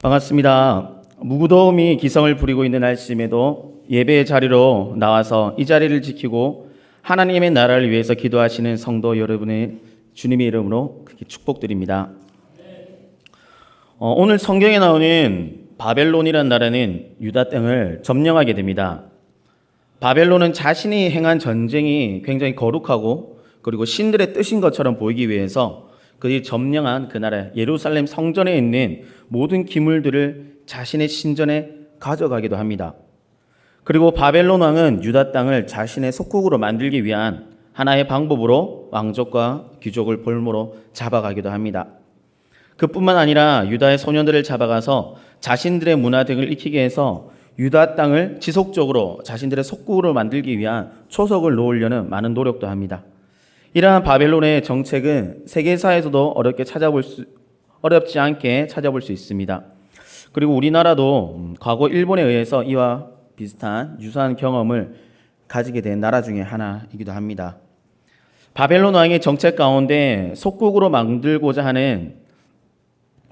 반갑습니다. 무더움이 기성을 부리고 있는 날씨임에도 예배의 자리로 나와서 이 자리를 지키고 하나님의 나라를 위해서 기도하시는 성도 여러분의 주님의 이름으로 크게 축복드립니다. 오늘 성경에 나오는 바벨론이라는 나라는 유다 땅을 점령하게 됩니다. 바벨론은 자신이 행한 전쟁이 굉장히 거룩하고 그리고 신들의 뜻인 것처럼 보이기 위해서 그들이 점령한 그 나라 예루살렘 성전에 있는 모든 기물들을 자신의 신전에 가져가기도 합니다. 그리고 바벨론 왕은 유다 땅을 자신의 속국으로 만들기 위한 하나의 방법으로 왕족과 귀족을 볼모로 잡아가기도 합니다. 그뿐만 아니라 유다의 소년들을 잡아가서 자신들의 문화 등을 익히게 해서 유다 땅을 지속적으로 자신들의 속국으로 만들기 위한 초석을 놓으려는 많은 노력도 합니다. 이러한 바벨론의 정책은 세계사에서도 어렵지 않게 찾아볼 수 있습니다. 그리고 우리나라도 과거 일본에 의해서 이와 비슷한 유사한 경험을 가지게 된 나라 중에 하나이기도 합니다. 바벨론 왕의 정책 가운데 속국으로 만들고자 하는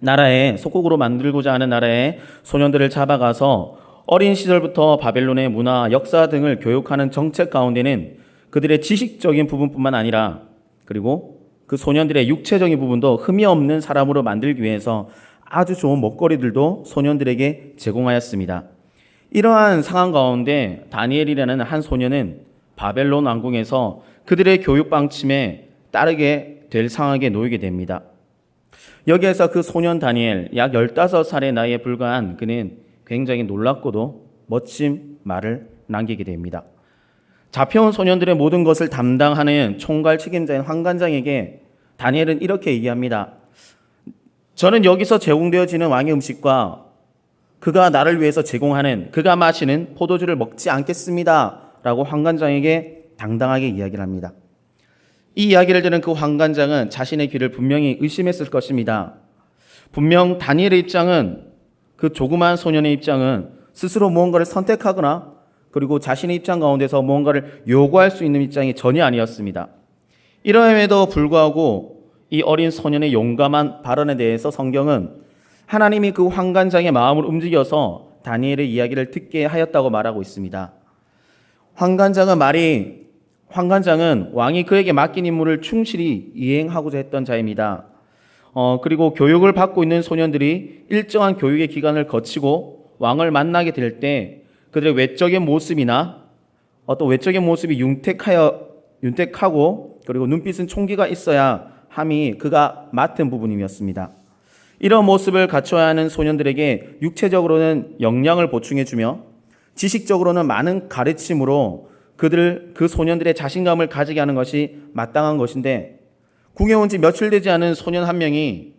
나라의 소년들을 잡아가서 어린 시절부터 바벨론의 문화, 역사 등을 교육하는 정책 가운데는 그들의 지식적인 부분뿐만 아니라 그리고 그 소년들의 육체적인 부분도 흠이 없는 사람으로 만들기 위해서 아주 좋은 먹거리들도 소년들에게 제공하였습니다. 이러한 상황 가운데 다니엘이라는 한 소년은 바벨론 왕궁에서 그들의 교육 방침에 따르게 될 상황에 놓이게 됩니다. 여기에서 그 소년 다니엘, 약 15살의 나이에 불과한 그는 굉장히 놀랍고도 멋진 말을 남기게 됩니다. 잡혀온 소년들의 모든 것을 담당하는 총괄 책임자인 환관장에게 다니엘은 이렇게 얘기합니다. 저는 여기서 제공되어지는 왕의 음식과 그가 나를 위해서 제공하는 그가 마시는 포도주를 먹지 않겠습니다. 라고 환관장에게 당당하게 이야기를 합니다. 이 이야기를 들은 그 환관장은 자신의 귀를 분명히 의심했을 것입니다. 분명 다니엘의 입장은 그 조그마한 소년의 입장은 스스로 무언가를 선택하거나 그리고 자신의 입장 가운데서 무언가를 요구할 수 있는 입장이 전혀 아니었습니다. 이러함에도 불구하고 이 어린 소년의 용감한 발언에 대해서 성경은 하나님이 그 환관장의 마음을 움직여서 다니엘의 이야기를 듣게 하였다고 말하고 있습니다. 환관장은 왕이 그에게 맡긴 임무를 충실히 이행하고자 했던 자입니다. 그리고 교육을 받고 있는 소년들이 일정한 교육의 기간을 거치고 왕을 만나게 될 때 그들의 외적인 모습이나 어떤 외적인 모습이 윤택하고 그리고 눈빛은 총기가 있어야 함이 그가 맡은 부분이었습니다. 이런 모습을 갖춰야 하는 소년들에게 육체적으로는 영양을 보충해주며 지식적으로는 많은 가르침으로 그 소년들의 자신감을 가지게 하는 것이 마땅한 것인데 궁에 온 지 며칠 되지 않은 소년 한 명이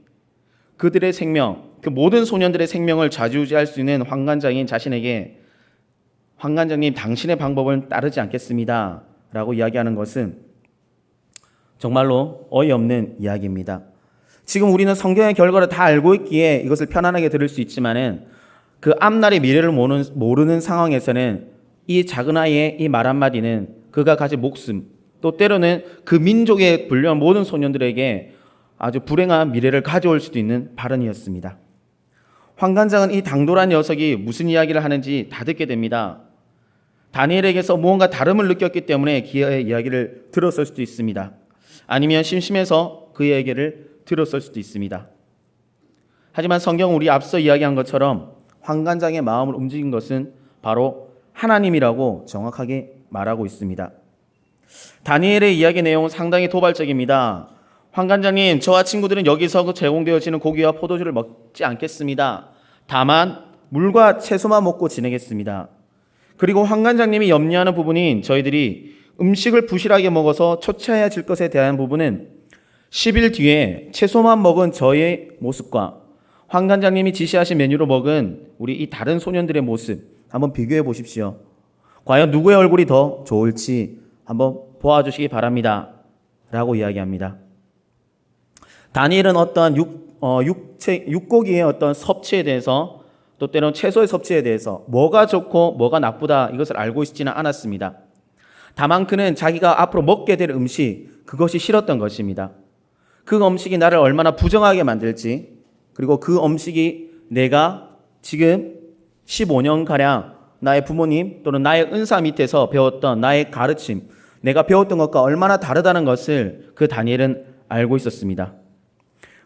그들의 생명, 그 모든 소년들의 생명을 좌지우지할 수 있는 환관장인 자신에게 환관장님 당신의 방법은 따르지 않겠습니다. 라고 이야기하는 것은 정말로 어이없는 이야기입니다. 지금 우리는 성경의 결과를 다 알고 있기에 이것을 편안하게 들을 수 있지만은 그 앞날의 미래를 모르는 상황에서는 이 작은 아이의 이 말 한마디는 그가 가진 목숨 또 때로는 그 민족에 불려온 모든 소년들에게 아주 불행한 미래를 가져올 수도 있는 발언이었습니다. 환관장은 이 당돌한 녀석이 무슨 이야기를 하는지 다 듣게 됩니다. 다니엘에게서 무언가 다름을 느꼈기 때문에 그의 이야기를 들었을 수도 있습니다. 아니면 심심해서 그의 얘기를 들었을 수도 있습니다. 하지만 성경은 우리 앞서 이야기한 것처럼 환관장의 마음을 움직인 것은 바로 하나님이라고 정확하게 말하고 있습니다. 다니엘의 이야기 내용은 상당히 도발적입니다. 환관장님, 저와 친구들은 여기서 제공되어지는 고기와 포도주를 먹지 않겠습니다. 다만 물과 채소만 먹고 지내겠습니다. 그리고 환관장님이 염려하는 부분인 저희들이 음식을 부실하게 먹어서 초췌해질 것에 대한 부분은 10일 뒤에 채소만 먹은 저의 모습과 환관장님이 지시하신 메뉴로 먹은 우리 이 다른 소년들의 모습 한번 비교해 보십시오. 과연 누구의 얼굴이 더 좋을지 한번 보아주시기 바랍니다. 라고 이야기합니다. 다니엘은 어떠한 육고기의 어떤 섭취에 대해서 또 때로는 채소의 섭취에 대해서 뭐가 좋고 뭐가 나쁘다 이것을 알고 있지는 않았습니다. 다만 그는 자기가 앞으로 먹게 될 음식 그것이 싫었던 것입니다. 그 음식이 나를 얼마나 부정하게 만들지 그리고 그 음식이 내가 지금 15년가량 나의 부모님 또는 나의 은사 밑에서 배웠던 나의 가르침, 내가 배웠던 것과 얼마나 다르다는 것을 그 다니엘은 알고 있었습니다.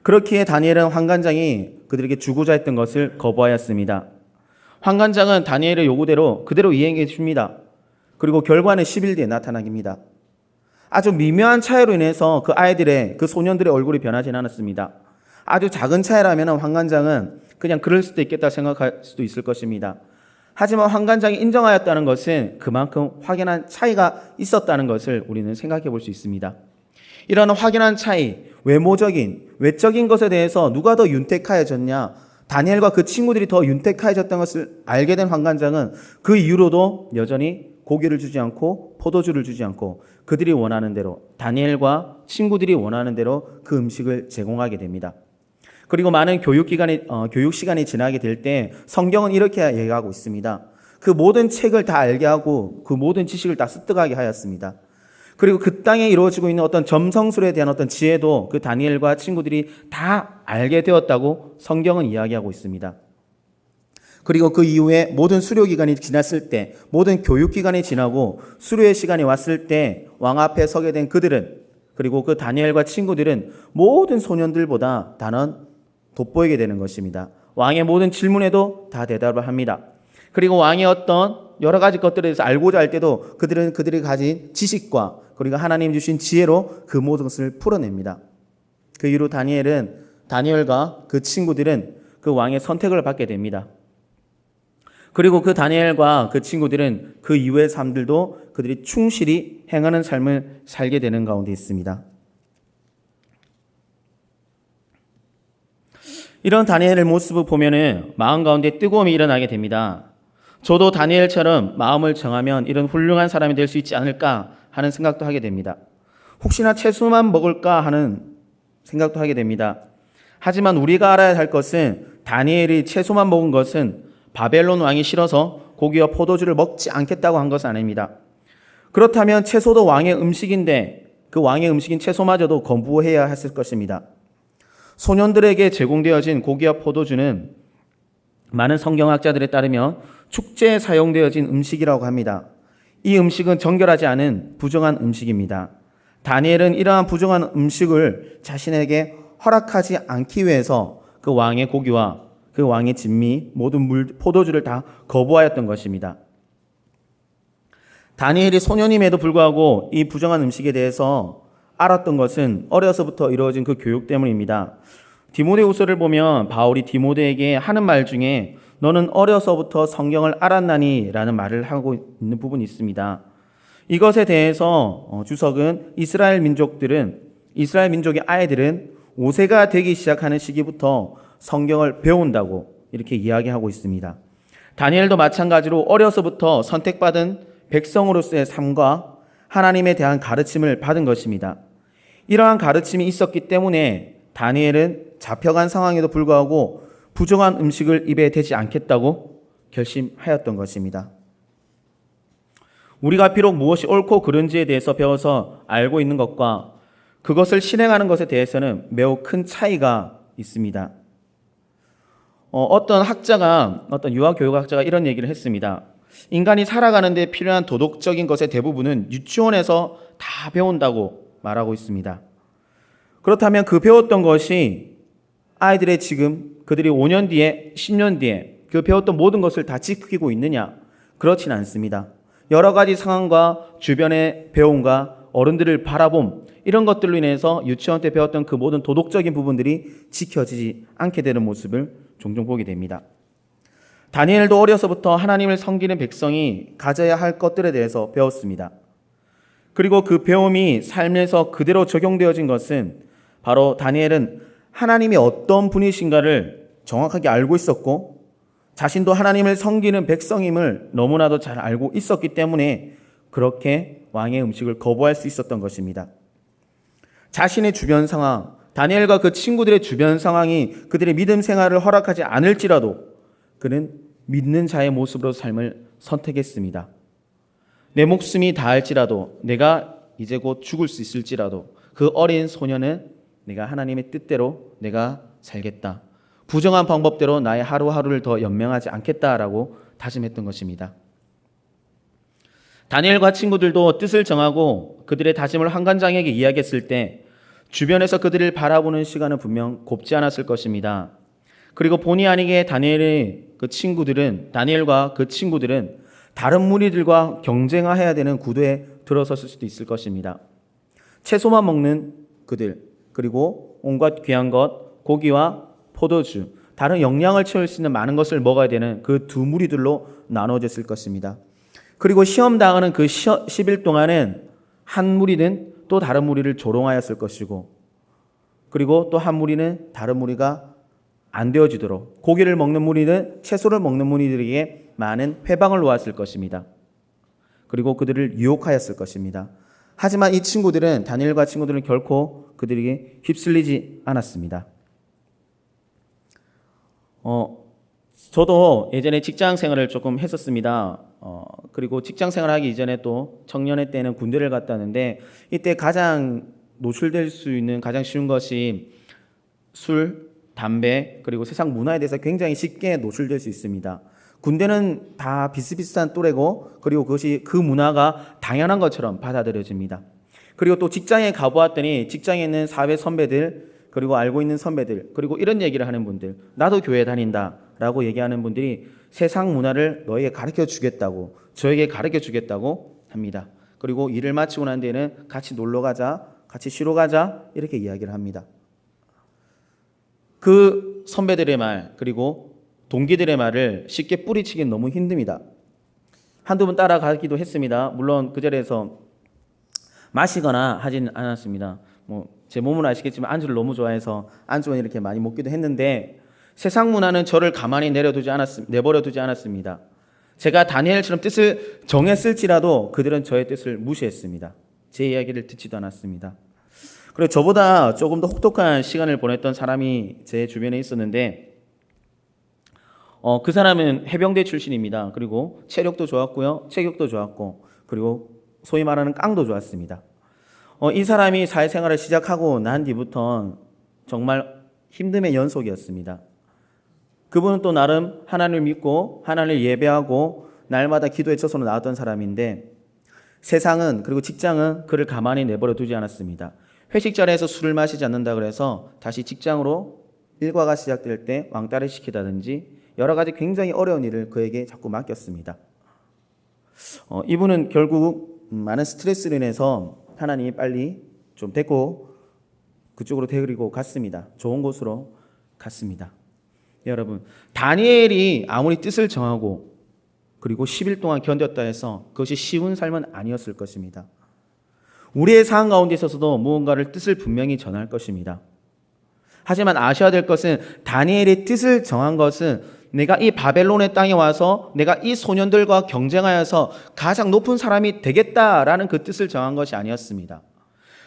그렇기에 다니엘은 환관장이 그들에게 주고자 했던 것을 거부하였습니다. 환관장은 다니엘의 요구대로 그대로 이행해 줍니다. 그리고 결과는 10일 뒤에 나타납니다. 아주 미묘한 차이로 인해서 그 소년들의 얼굴이 변하지는 않았습니다. 아주 작은 차이라면 환관장은 그냥 그럴 수도 있겠다 생각할 수도 있을 것입니다. 하지만 환관장이 인정하였다는 것은 그만큼 확연한 차이가 있었다는 것을 우리는 생각해 볼 수 있습니다. 이런 확연한 차이, 외적인 것에 대해서 누가 더 윤택하여졌냐, 다니엘과 그 친구들이 더 윤택하여졌던 것을 알게 된 환관장은 그 이후로도 여전히 고기를 주지 않고 포도주를 주지 않고 그들이 원하는 대로, 다니엘과 친구들이 원하는 대로 그 음식을 제공하게 됩니다. 그리고 많은 교육 시간이 지나게 될 때 성경은 이렇게 얘기하고 있습니다. 그 모든 책을 다 알게 하고 그 모든 지식을 다 습득하게 하였습니다. 그리고 그 땅에 이루어지고 있는 어떤 점성술에 대한 어떤 지혜도 그 다니엘과 친구들이 다 알게 되었다고 성경은 이야기하고 있습니다. 그리고 그 이후에 모든 수료 기간이 지났을 때, 모든 교육 기간이 지나고 수료의 시간이 왔을 때 왕 앞에 서게 된 그들은, 그리고 그 다니엘과 친구들은 모든 소년들보다 단언 돋보이게 되는 것입니다. 왕의 모든 질문에도 다 대답을 합니다. 그리고 왕의 어떤 여러 가지 것들에 대해서 알고자 할 때도 그들이 가진 지식과 그리고 하나님 주신 지혜로 그 모든 것을 풀어냅니다. 그 이후로 다니엘과 그 친구들은 그 왕의 선택을 받게 됩니다. 그리고 그 다니엘과 그 친구들은 그 이후의 삶들도 그들이 충실히 행하는 삶을 살게 되는 가운데 있습니다. 이런 다니엘의 모습을 보면은 마음 가운데 뜨거움이 일어나게 됩니다. 저도 다니엘처럼 마음을 정하면 이런 훌륭한 사람이 될 수 있지 않을까 하는 생각도 하게 됩니다. 혹시나 채소만 먹을까 하는 생각도 하게 됩니다. 하지만 우리가 알아야 할 것은 다니엘이 채소만 먹은 것은 바벨론 왕이 싫어서 고기와 포도주를 먹지 않겠다고 한 것은 아닙니다. 그렇다면 채소도 왕의 음식인데 그 왕의 음식인 채소마저도 거부해야 했을 것입니다. 소년들에게 제공되어진 고기와 포도주는 많은 성경학자들에 따르면 축제에 사용되어진 음식이라고 합니다. 이 음식은 정결하지 않은 부정한 음식입니다. 다니엘은 이러한 부정한 음식을 자신에게 허락하지 않기 위해서 그 왕의 고기와 그 왕의 진미, 모든 포도주를 다 거부하였던 것입니다. 다니엘이 소년임에도 불구하고 이 부정한 음식에 대해서 알았던 것은 어려서부터 이루어진 그 교육 때문입니다. 디모데후서를 보면 바울이 디모데에게 하는 말 중에 너는 어려서부터 성경을 알았나니 라는 말을 하고 있는 부분이 있습니다. 이것에 대해서 주석은 이스라엘 민족의 아이들은 5세가 되기 시작하는 시기부터 성경을 배운다고 이렇게 이야기하고 있습니다. 다니엘도 마찬가지로 어려서부터 선택받은 백성으로서의 삶과 하나님에 대한 가르침을 받은 것입니다. 이러한 가르침이 있었기 때문에 다니엘은 잡혀간 상황에도 불구하고 부정한 음식을 입에 대지 않겠다고 결심하였던 것입니다. 우리가 비록 무엇이 옳고 그른지에 대해서 배워서 알고 있는 것과 그것을 실행하는 것에 대해서는 매우 큰 차이가 있습니다. 어떤 유아교육학자가 이런 얘기를 했습니다. 인간이 살아가는 데 필요한 도덕적인 것의 대부분은 유치원에서 다 배운다고 말하고 있습니다. 그렇다면 그 배웠던 것이 아이들의 지금 그들이 5년 뒤에 10년 뒤에 그 배웠던 모든 것을 다 지키고 있느냐? 그렇진 않습니다. 여러 가지 상황과 주변의 배움과 어른들을 바라봄 이런 것들로 인해서 유치원 때 배웠던 그 모든 도덕적인 부분들이 지켜지지 않게 되는 모습을 종종 보게 됩니다. 다니엘도 어려서부터 하나님을 섬기는 백성이 가져야 할 것들에 대해서 배웠습니다. 그리고 그 배움이 삶에서 그대로 적용되어진 것은 바로 다니엘은 하나님이 어떤 분이신가를 정확하게 알고 있었고 자신도 하나님을 섬기는 백성임을 너무나도 잘 알고 있었기 때문에 그렇게 왕의 음식을 거부할 수 있었던 것입니다. 자신의 주변 상황, 다니엘과 그 친구들의 주변 상황이 그들의 믿음 생활을 허락하지 않을지라도 그는 믿는 자의 모습으로 삶을 선택했습니다. 내 목숨이 다할지라도 내가 이제 곧 죽을 수 있을지라도 그 어린 소년은 내가 하나님의 뜻대로 내가 살겠다. 부정한 방법대로 나의 하루하루를 더 연명하지 않겠다라고 다짐했던 것입니다. 다니엘과 친구들도 뜻을 정하고 그들의 다짐을 환관장에게 이야기했을 때 주변에서 그들을 바라보는 시간은 분명 곱지 않았을 것입니다. 그리고 본의 아니게 다니엘과 그 친구들은 다른 무리들과 경쟁해야 되는 구도에 들어섰을 수도 있을 것입니다. 채소만 먹는 그들, 그리고 온갖 귀한 것, 고기와 포도주, 다른 영양을 채울 수 있는 많은 것을 먹어야 되는 그 두 무리들로 나눠졌을 것입니다. 그리고 시험 당하는 그 10일 동안은 한 무리는 또 다른 무리를 조롱하였을 것이고, 그리고 또 한 무리는 다른 무리가 안 되어지도록, 고기를 먹는 무리는 채소를 먹는 무리들에게 많은 회방을 놓았을 것입니다. 그리고 그들을 유혹하였을 것입니다. 하지만 이 친구들은, 다니엘과 친구들은 결코 그들에게 휩쓸리지 않았습니다. 저도 예전에 직장 생활을 조금 했었습니다. 그리고 직장 생활하기 이전에 또 청년회 때는 군대를 갔다 왔는데, 이때 가장 노출될 수 있는 가장 쉬운 것이 술, 담배, 그리고 세상 문화에 대해서 굉장히 쉽게 노출될 수 있습니다. 군대는 다 비슷비슷한 또래고, 그리고 그것이 그 문화가 당연한 것처럼 받아들여집니다. 그리고 또 직장에 가보았더니 직장에 있는 사회 선배들, 그리고 알고 있는 선배들, 그리고 이런 얘기를 하는 분들, 나도 교회 다닌다 라고 얘기하는 분들이 세상 문화를 너에게 가르쳐 주겠다고, 저에게 가르쳐 주겠다고 합니다. 그리고 일을 마치고 난 뒤에는 같이 놀러 가자, 같이 쉬러 가자, 이렇게 이야기를 합니다. 그 선배들의 말, 그리고 동기들의 말을 쉽게 뿌리치기는 너무 힘듭니다. 한두 번 따라가기도 했습니다. 물론 그 자리에서 마시거나 하진 않았습니다. 제 몸은 아시겠지만 안주를 너무 좋아해서 안주는 이렇게 많이 먹기도 했는데, 세상 문화는 저를 가만히 내버려두지 않았습니다. 제가 다니엘처럼 뜻을 정했을지라도 그들은 저의 뜻을 무시했습니다. 제 이야기를 듣지도 않았습니다. 그리고 저보다 조금 더 혹독한 시간을 보냈던 사람이 제 주변에 있었는데, 그 사람은 해병대 출신입니다. 그리고 체력도 좋았고요, 체격도 좋았고, 그리고 소위 말하는 깡도 좋았습니다. 이 사람이 사회생활을 시작하고 난 뒤부터 정말 힘듦의 연속이었습니다. 그분은 또 나름 하나님을 믿고 하나님을 예배하고 날마다 기도에 쳐서 나왔던 사람인데, 세상은, 그리고 직장은 그를 가만히 내버려 두지 않았습니다. 회식 자리에서 술을 마시지 않는다 그래서 다시 직장으로 일과가 시작될 때 왕따를 시키다든지 여러 가지 굉장히 어려운 일을 그에게 자꾸 맡겼습니다. 이분은 결국 많은 스트레스로 인해서 하나님이 빨리 좀 데리고 그쪽으로 데리고 갔습니다. 좋은 곳으로 갔습니다. 여러분, 다니엘이 아무리 뜻을 정하고 그리고 10일 동안 견뎠다 해서 그것이 쉬운 삶은 아니었을 것입니다. 우리의 상황 가운데 있어서도 무언가를 뜻을 분명히 전할 것입니다. 하지만 아셔야 될 것은, 다니엘의 뜻을 정한 것은 내가 이 바벨론의 땅에 와서 내가 이 소년들과 경쟁하여서 가장 높은 사람이 되겠다라는 그 뜻을 정한 것이 아니었습니다.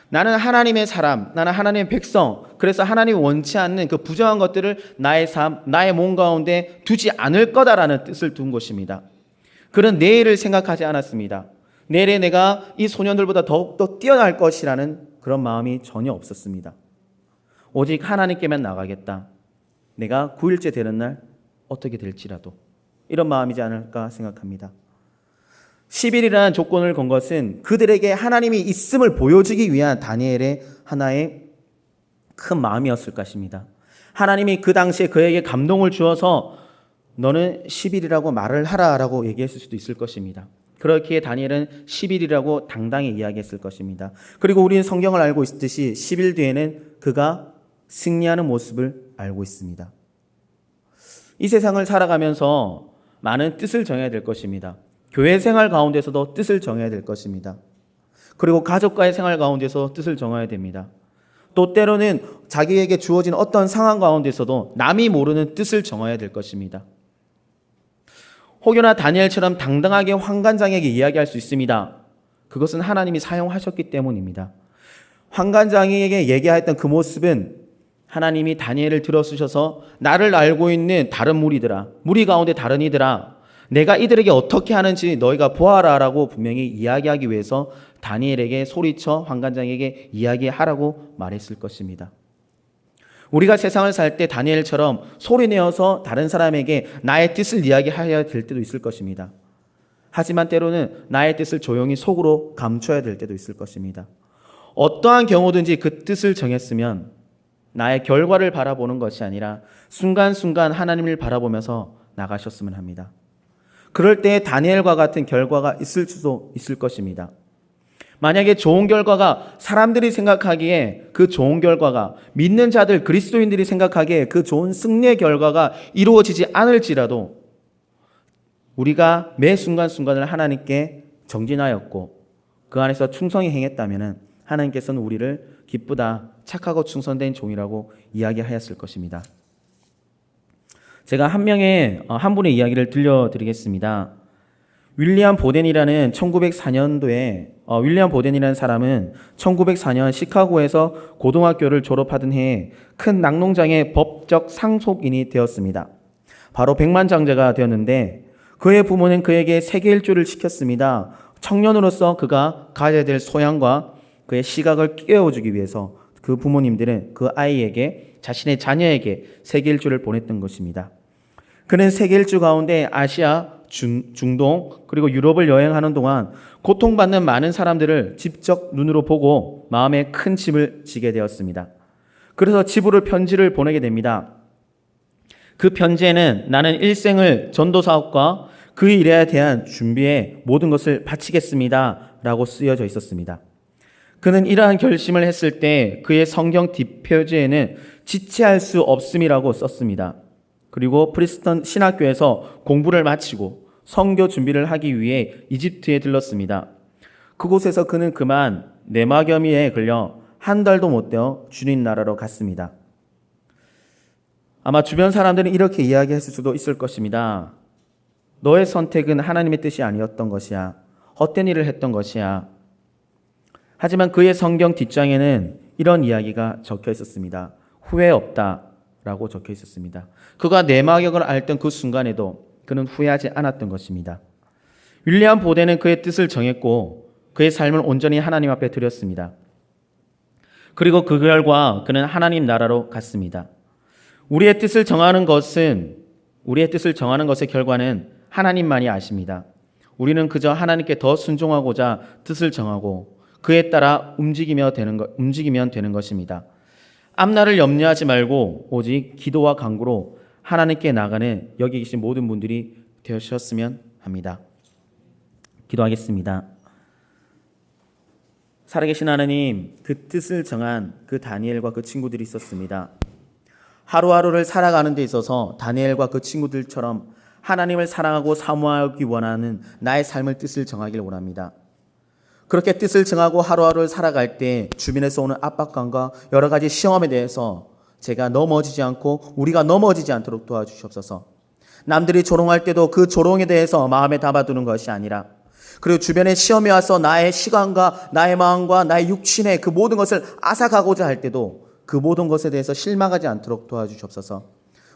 나는 하나님의 사람, 나는 하나님의 백성, 그래서 하나님이 원치 않는 그 부정한 것들을 나의 삶, 나의 몸 가운데 두지 않을 거다라는 뜻을 둔 것입니다. 그런 내일을 생각하지 않았습니다. 내일에 내가 이 소년들보다 더욱더 뛰어날 것이라는 그런 마음이 전혀 없었습니다. 오직 하나님께만 나가겠다. 내가 9일째 되는 날 어떻게 될지라도, 이런 마음이지 않을까 생각합니다. 10일이라는 조건을 건 것은 그들에게 하나님이 있음을 보여주기 위한 다니엘의 하나의 큰 마음이었을 것입니다. 하나님이 그 당시에 그에게 감동을 주어서 너는 10일이라고 말을 하라라고 얘기했을 수도 있을 것입니다. 그렇기에 다니엘은 10일이라고 당당히 이야기했을 것입니다. 그리고 우리는 성경을 알고 있듯이 10일 뒤에는 그가 승리하는 모습을 알고 있습니다. 이 세상을 살아가면서 많은 뜻을 정해야 될 것입니다. 교회 생활 가운데서도 뜻을 정해야 될 것입니다. 그리고 가족과의 생활 가운데서 뜻을 정해야 됩니다. 또 때로는 자기에게 주어진 어떤 상황 가운데서도 남이 모르는 뜻을 정해야 될 것입니다. 혹여나 다니엘처럼 당당하게 환관장에게 이야기할 수 있습니다. 그것은 하나님이 사용하셨기 때문입니다. 환관장에게 얘기했던 그 모습은 하나님이 다니엘을 들어쓰셔서 나를 알고 있는 다른 무리들아, 무리 가운데 다른 이들아, 내가 이들에게 어떻게 하는지 너희가 보아라 라고 분명히 이야기하기 위해서 다니엘에게 소리쳐 환관장에게 이야기하라고 말했을 것입니다. 우리가 세상을 살 때 다니엘처럼 소리내어서 다른 사람에게 나의 뜻을 이야기해야 될 때도 있을 것입니다. 하지만 때로는 나의 뜻을 조용히 속으로 감춰야 될 때도 있을 것입니다. 어떠한 경우든지 그 뜻을 정했으면 나의 결과를 바라보는 것이 아니라 순간순간 하나님을 바라보면서 나가셨으면 합니다. 그럴 때 다니엘과 같은 결과가 있을 수도 있을 것입니다. 만약에 좋은 결과가 사람들이 생각하기에 그 좋은 결과가 믿는 자들 그리스도인들이 생각하기에 그 좋은 승리의 결과가 이루어지지 않을지라도 우리가 매 순간순간을 하나님께 정진하였고 그 안에서 충성히 행했다면 하나님께서는 우리를 기쁘다 착하고 충성된 종이라고 이야기하였을 것입니다. 제가 한 분의 이야기를 들려드리겠습니다. 윌리엄 보덴이라는 1904년도에 윌리엄 보덴이라는 사람은 1904년 시카고에서 고등학교를 졸업하던 해에 큰 낙농장의 법적 상속인이 되었습니다. 바로 백만장자가 되었는데 그의 부모는 그에게 세계 일주를 시켰습니다. 청년으로서 그가 가져야 될 소양과 그의 시각을 깨워주기 위해서 그 부모님들은 그 아이에게 자신의 자녀에게 세계 일주를 보냈던 것입니다. 그는 세계 일주 가운데 아시아, 중동 그리고 유럽을 여행하는 동안 고통받는 많은 사람들을 직접 눈으로 보고 마음에 큰 짐을 지게 되었습니다. 그래서 집으로 편지를 보내게 됩니다. 그 편지에는 나는 일생을 전도 사업과 그 일에 대한 준비에 모든 것을 바치겠습니다 라고 쓰여져 있었습니다. 그는 이러한 결심을 했을 때 그의 성경 뒷표지에는 지체할 수 없음이라고 썼습니다. 그리고 프리스턴 신학교에서 공부를 마치고 선교 준비를 하기 위해 이집트에 들렀습니다. 그곳에서 그는 그만 내막염이에 걸려 한 달도 못 되어 주님 나라로 갔습니다. 아마 주변 사람들은 이렇게 이야기했을 수도 있을 것입니다. 너의 선택은 하나님의 뜻이 아니었던 것이야. 헛된 일을 했던 것이야. 하지만 그의 성경 뒷장에는 이런 이야기가 적혀 있었습니다. 후회 없다 라고 적혀 있었습니다. 그가 내막역을 앓던 그 순간에도 그는 후회하지 않았던 것입니다. 윌리엄 보덴은 그의 뜻을 정했고 그의 삶을 온전히 하나님 앞에 드렸습니다. 그리고 그 결과 그는 하나님 나라로 갔습니다. 우리의 뜻을 정하는 것의 결과는 하나님만이 아십니다. 우리는 그저 하나님께 더 순종하고자 뜻을 정하고 그에 따라 움직이면 되는 것입니다. 앞날을 염려하지 말고 오직 기도와 간구로 하나님께 나가는 여기 계신 모든 분들이 되셨으면 합니다. 기도하겠습니다. 살아계신 하나님, 그 뜻을 정한 그 다니엘과 그 친구들이 있었습니다. 하루하루를 살아가는 데 있어서 다니엘과 그 친구들처럼 하나님을 사랑하고 사모하기 원하는 나의 삶을 뜻을 정하길 원합니다. 그렇게 뜻을 정하고 하루하루를 살아갈 때 주변에서 오는 압박감과 여러 가지 시험에 대해서 제가 넘어지지 않고 우리가 넘어지지 않도록 도와주시옵소서. 남들이 조롱할 때도 그 조롱에 대해서 마음에 담아두는 것이 아니라 그리고 주변에 시험이 와서 나의 시간과 나의 마음과 나의 육신의 그 모든 것을 앗아가고자 할 때도 그 모든 것에 대해서 실망하지 않도록 도와주시옵소서.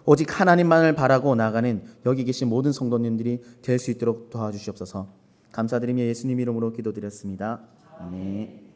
오직 하나님만을 바라고 나가는 여기 계신 모든 성도님들이 될 수 있도록 도와주시옵소서. 감사드리며 예수님 이름으로 기도드렸습니다. 아멘.